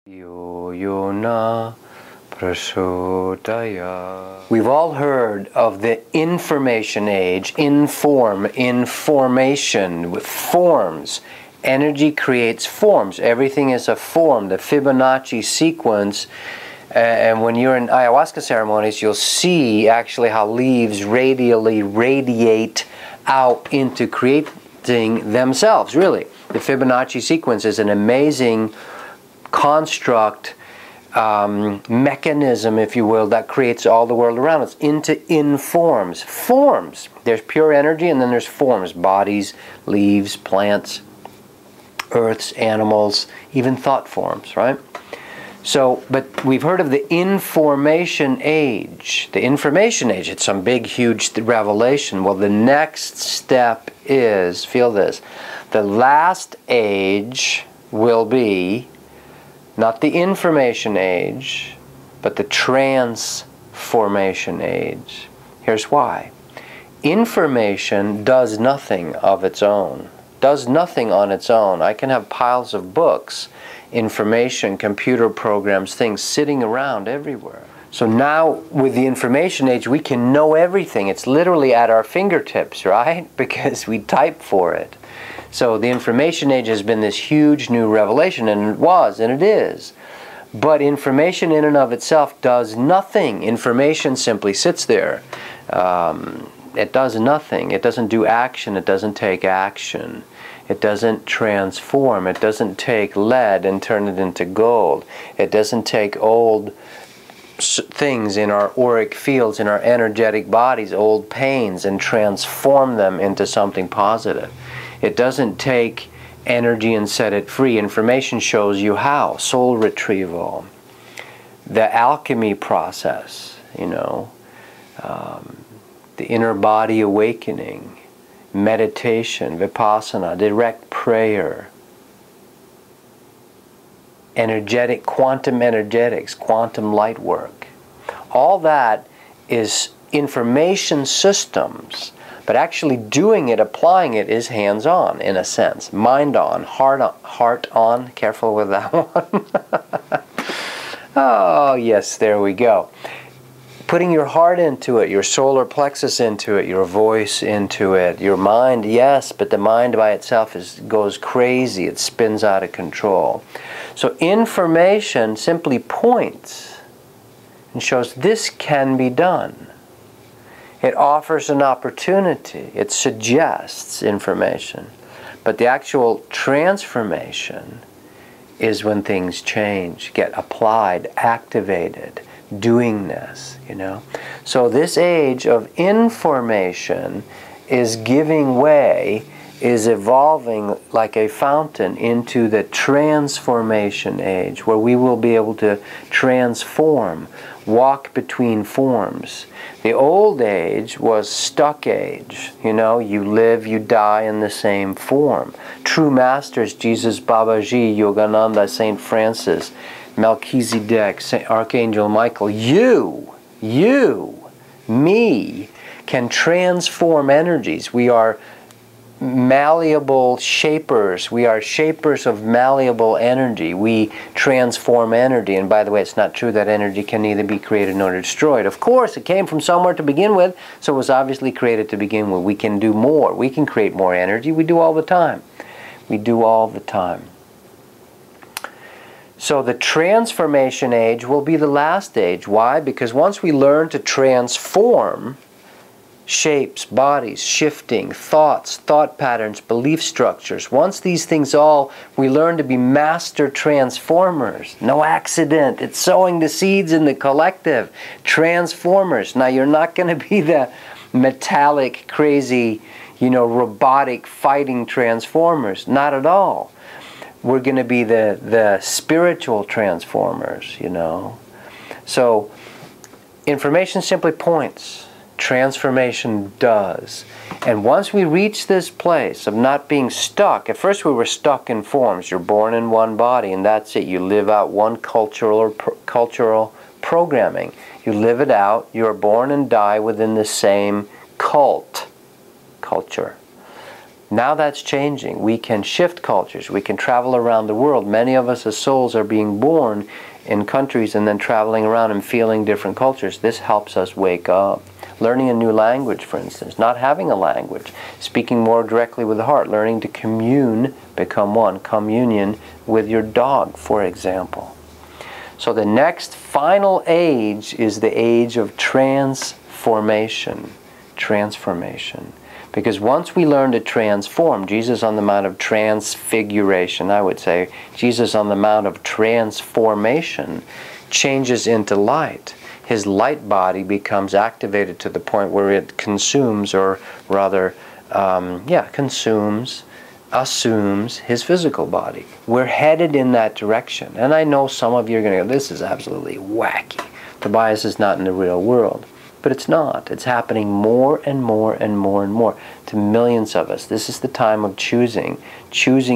We've all heard of the information age, information, with forms. Energy creates forms. Everything is a form. The Fibonacci sequence, and when you're in ayahuasca ceremonies, you'll see actually how leaves radially radiate out into creating themselves, really. The Fibonacci sequence is an amazing construct, mechanism, if you will, that creates all the world around us into informs. Forms. There's pure energy and then there's forms. Bodies, leaves, plants, earths, animals, even thought forms, right? So, but we've heard of the information age. The information age, it's some big, huge revelation. Well, the next step is, feel this, the last age will be not the information age, but the transformation age. Here's why. Information does nothing of its own, does nothing on its own. I can have piles of books, information, computer programs, things sitting around everywhere. So now with the information age, we can know everything. It's literally at our fingertips, right? Because we type for it. So the information age has been this huge new revelation, and it was, and it is. But information in and of itself does nothing. Information simply sits there. It does nothing. It doesn't do action. It doesn't take action. It doesn't transform. It doesn't take lead and turn it into gold. It doesn't take old things in our auric fields, in our energetic bodies, old pains, and transform them into something positive. It doesn't take energy and set it free. Information shows you how. Soul retrieval. The alchemy process, you know. The inner body awakening. Meditation, vipassana, direct prayer. Energetic, quantum energetics, quantum light work. All that is information systems. But actually doing it, applying it, is hands-on, in a sense. Mind on, heart on. Careful with that one. Oh, yes, there we go. Putting your heart into it, your solar plexus into it, your voice into it, your mind, yes, but the mind by itself goes crazy. It spins out of control. So information simply points and shows this can be done. It offers an opportunity. It suggests information. But the actual transformation is when things change, get applied, activated, doingness, you know. So this age of information is giving way, is evolving like a fountain into the transformation age, where we will be able to transform, walk between forms. The old age was stuck age. You know, you live, you die in the same form. True masters, Jesus, Babaji, Yogananda, St. Francis, Melchizedek, Archangel Michael, you, me, can transform energies. We are malleable shapers. We are shapers of malleable energy. We transform energy. And by the way, it's not true that energy can neither be created nor destroyed. Of course, it came from somewhere to begin with, so it was obviously created to begin with. We can do more. We can create more energy. We do all the time. We do all the time. So the transformation age will be the last age. Why? Because once we learn to transform shapes, bodies, shifting, thoughts, thought patterns, belief structures. Once these things we learn to be master transformers. No accident. It's sowing the seeds in the collective. Transformers. Now you're not going to be the metallic, crazy, you know, robotic fighting transformers. Not at all. We're going to be the spiritual transformers, you know. So information simply points. Transformation does. And once we reach this place of not being stuck, at first we were stuck in forms. You're born in one body and that's it. You live out one cultural programming. You live it out. You are born and die within the same culture. Now that's changing. We can shift cultures. We can travel around the world. Many of us as souls are being born in countries and then traveling around and feeling different cultures. This helps us wake up. Learning a new language, for instance, not having a language, speaking more directly with the heart, learning to commune, become one, communion with your dog, for example. So the next final age is the age of transformation. Transformation. Because once we learn to transform, Jesus on the Mount of Transfiguration, I would say, Jesus on the Mount of Transformation changes into light. His light body becomes activated to the point where it consumes, or rather, assumes his physical body. We're headed in that direction. And I know some of you are going to go, this is absolutely wacky. Tobias is not in the real world. But it's not. It's happening more and more and more and more to millions of us. This is the time of choosing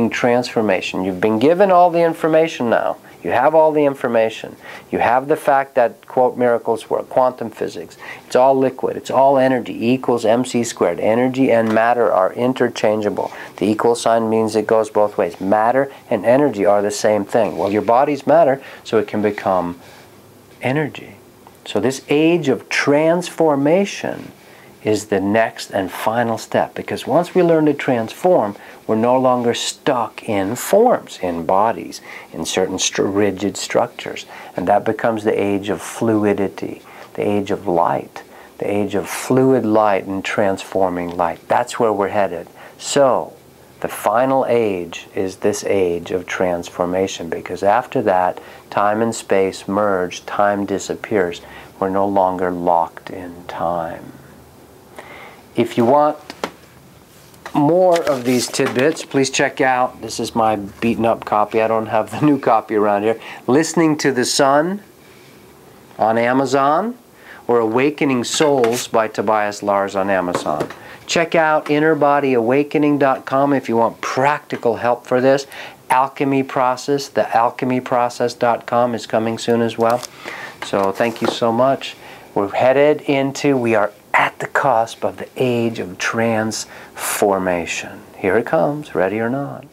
transformation. You've been given all the information now. You have all the information. You have the fact that, quote, miracles work, quantum physics. It's all liquid. It's all energy. E equals mc squared. Energy and matter are interchangeable. The equal sign means it goes both ways. Matter and energy are the same thing. Well, your body's matter, so it can become energy. So this age of transformation is the next and final step, because once we learn to transform, we're no longer stuck in forms, in bodies, in certain rigid structures. And that becomes the age of fluidity, the age of light, the age of fluid light and transforming light. That's where we're headed. So the final age is this age of transformation, because after that, time and space merge, time disappears. We're no longer locked in time. If you want more of these tidbits, please check out, this is my beaten up copy, I don't have the new copy around here, Listening to the Sun on Amazon, or Awakening Souls by Tobias Lars on Amazon. Check out InnerBodyAwakening.com if you want practical help for this. Alchemy Process, the alchemyprocess.com is coming soon as well. So thank you so much. We are at the cusp of the age of transformation. Here it comes, ready or not.